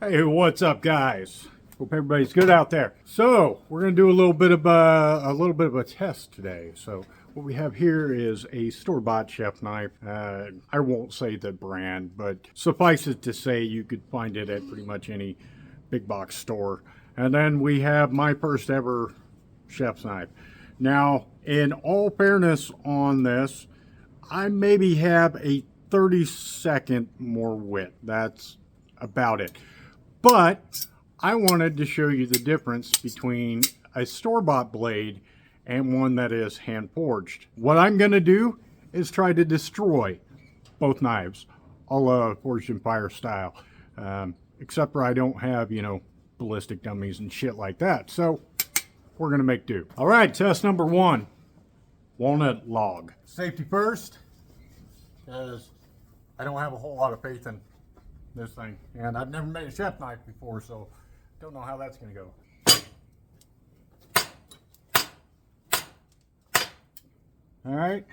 Hey, what's up, guys? Hope everybody's good out there. So we're gonna do a little bit of a test today. So what we have here is a store-bought chef knife. I won't say the brand, but suffice it to say you could find it at pretty much any big box store. And then we have my first ever chef's knife. Now, in all fairness on this, I maybe have a 30-second more width. That's about it. But I wanted to show you the difference between a store-bought blade and one that is hand-forged. What I'm going to do is try to destroy both knives, a la Forged in Fire style. Except for I don't have, ballistic dummies and shit like that. So we're going to make do. All right, test number one. Walnut log. Safety first, because I don't have a whole lot of faith in this thing, and I've never made a chef knife before, so don't know how that's going to go. All right,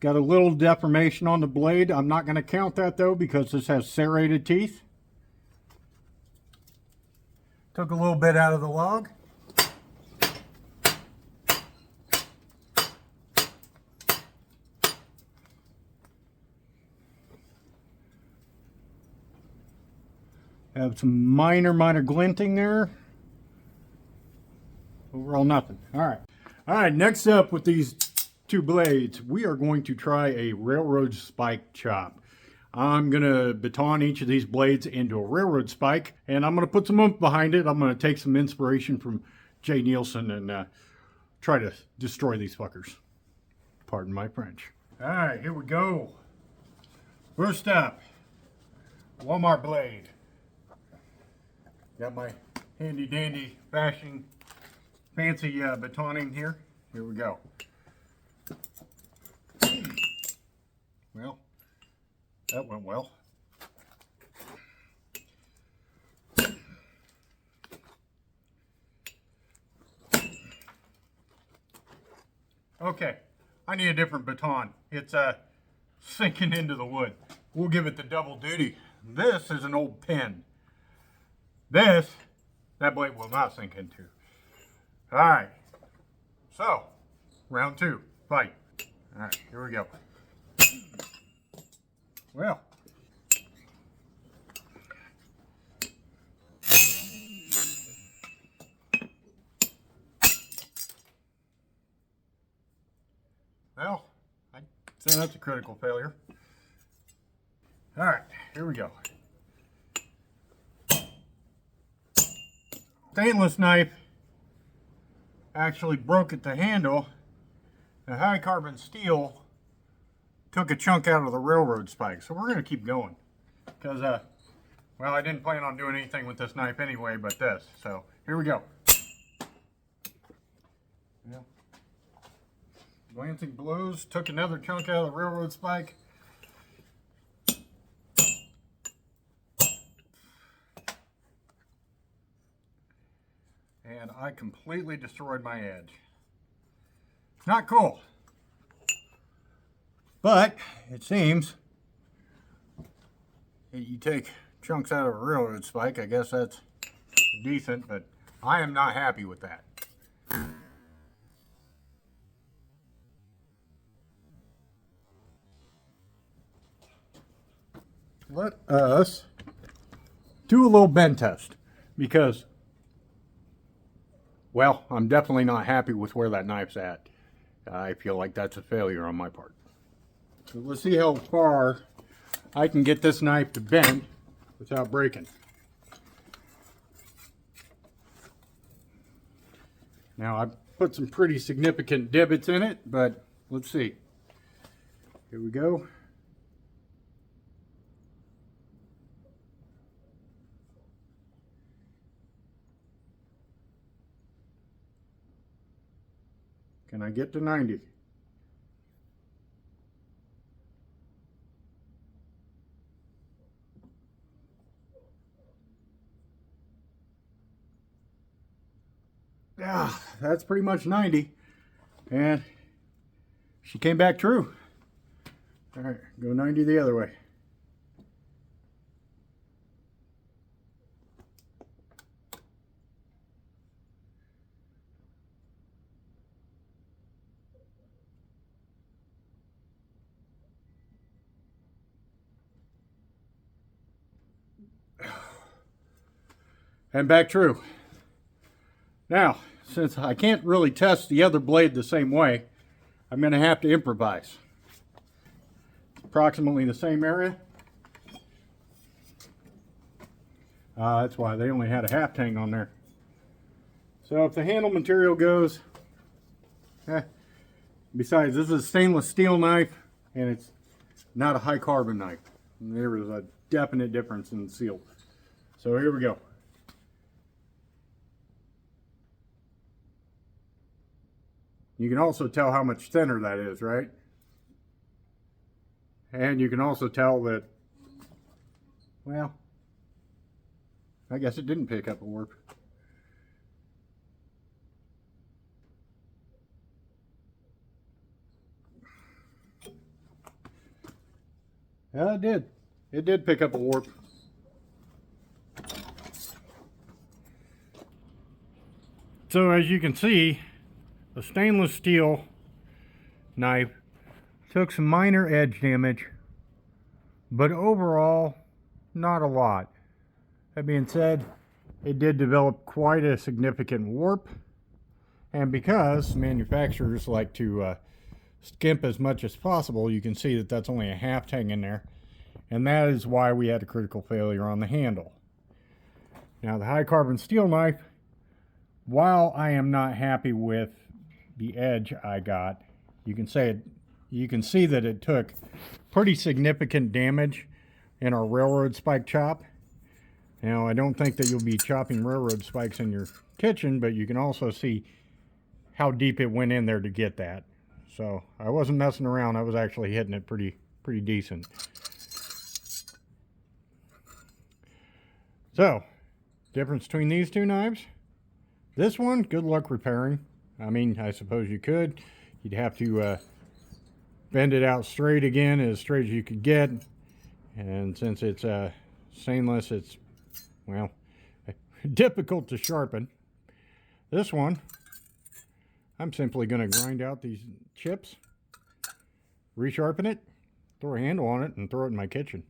got a little deformation on the blade. I'm not going to count that though because this has serrated teeth. Took a little bit out of the log. Have some minor glinting there. Overall, nothing. All right, next up with these two blades, we are going to try a railroad spike chop. I'm going to baton each of these blades into a railroad spike, and I'm going to put some oomph behind it. I'm going to take some inspiration from Jay Nielsen and try to destroy these fuckers. Pardon my French. All right, here we go. First up, Walmart blade. Got my handy dandy fashion fancy batoning here. Here we go. Well, that went well. Okay, I need a different baton. It's sinking into the wood. We'll give it the double duty. This is an old pen. That blade will not sink into. All right, so round two, fight. All right, here we go. Well, I'd say that's a critical failure. All right, here we go. Stainless knife actually broke at the handle. The high carbon steel took a chunk out of the railroad spike. So we're going to keep going because, well, I didn't plan on doing anything with this knife anyway but this. So here we go. Yeah. Glancing blows took another chunk out of the railroad spike. And I completely destroyed my edge. Not cool. But it seems that you take chunks out of a railroad spike. I guess that's decent, but I am not happy with that. Let us do a little bend test because, well, I'm definitely not happy with where that knife's at. I feel like that's a failure on my part. So let's see how far I can get this knife to bend without breaking. Now, I've put some pretty significant divots in it, but let's see. Here we go. Can I get to 90? Yeah, that's pretty much 90. And she came back true. All right, go 90 the other way. and back true. Now, since I can't really test the other blade the same way, I'm going to have to improvise. Approximately the same area. That's why they only had a half tang on there. So if the handle material goes, besides this is a stainless steel knife and it's not a high carbon knife. There is a definite difference in the seal. So here we go. You can also tell how much thinner that is, right? And you can also tell that, well, I guess it didn't pick up a warp. Yeah, it did. It did pick up a warp. So as you can see, the stainless steel knife took some minor edge damage, but overall, not a lot. That being said, it did develop quite a significant warp, and because manufacturers like to skimp as much as possible, you can see that that's only a half tang in there, and that is why we had a critical failure on the handle. Now the high carbon steel knife, while I am not happy with the edge I got, you can see that it took pretty significant damage in our railroad spike chop. Now I don't think that you'll be chopping railroad spikes in your kitchen, but you can also see how deep it went in there to get that. So I wasn't messing around. I was actually hitting it pretty decent. So, difference between these two knives. This one, good luck repairing. I mean, I suppose you could. You'd have to bend it out straight again, as straight as you could get. And since it's stainless, it's, well, difficult to sharpen. This one, I'm simply going to grind out these chips, resharpen it, throw a handle on it, and throw it in my kitchen.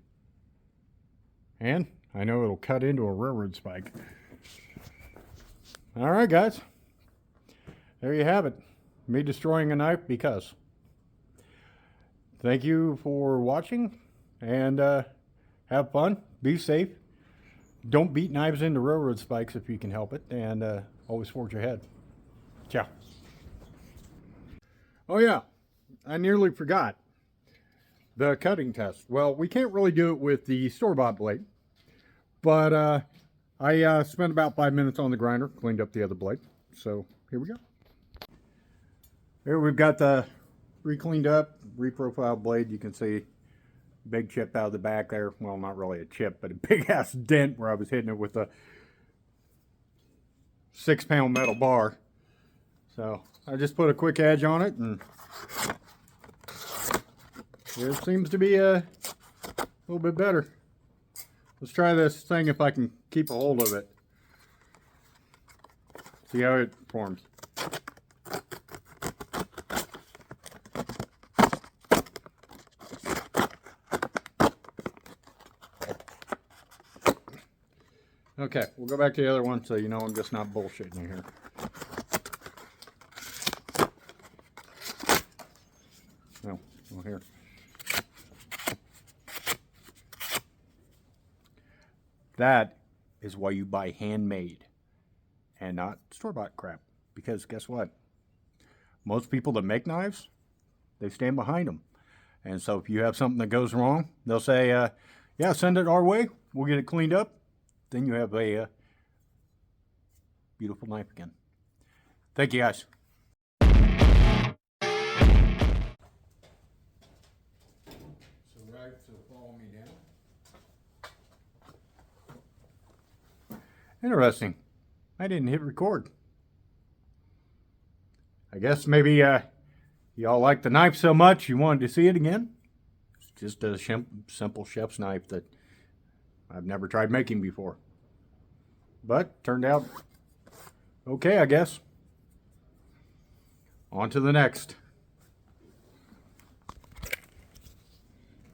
And I know it'll cut into a railroad spike. All right, guys. There you have it. Me destroying a knife because. Thank you for watching, and have fun. Be safe. Don't beat knives into railroad spikes if you can help it, and always forge ahead. Ciao. Oh yeah, I nearly forgot. The cutting test. Well, we can't really do it with the store-bought blade, but I spent about 5 minutes on the grinder, cleaned up the other blade. So here we go. Here we've got the re-cleaned up, reprofiled blade. You can see big chip out of the back there. Well, not really a chip, but a big ass dent where I was hitting it with a 6-pound metal bar. So I just put a quick edge on it, and it seems to be a little bit better. Let's try this thing if I can keep a hold of it. See how it forms. Okay, we'll go back to the other one so you know I'm just not bullshitting you here. No, well here. That is why you buy handmade and not store-bought crap. Because guess what? Most people that make knives, they stand behind them. And so if you have something that goes wrong, they'll say, yeah, send it our way. We'll get it cleaned up. Then you have a beautiful knife again. Thank you, guys. So follow me down. Interesting. I didn't hit record. I guess maybe y'all like the knife so much you wanted to see it again. It's just a simple chef's knife that I've never tried making before. But turned out okay, I guess. On to the next.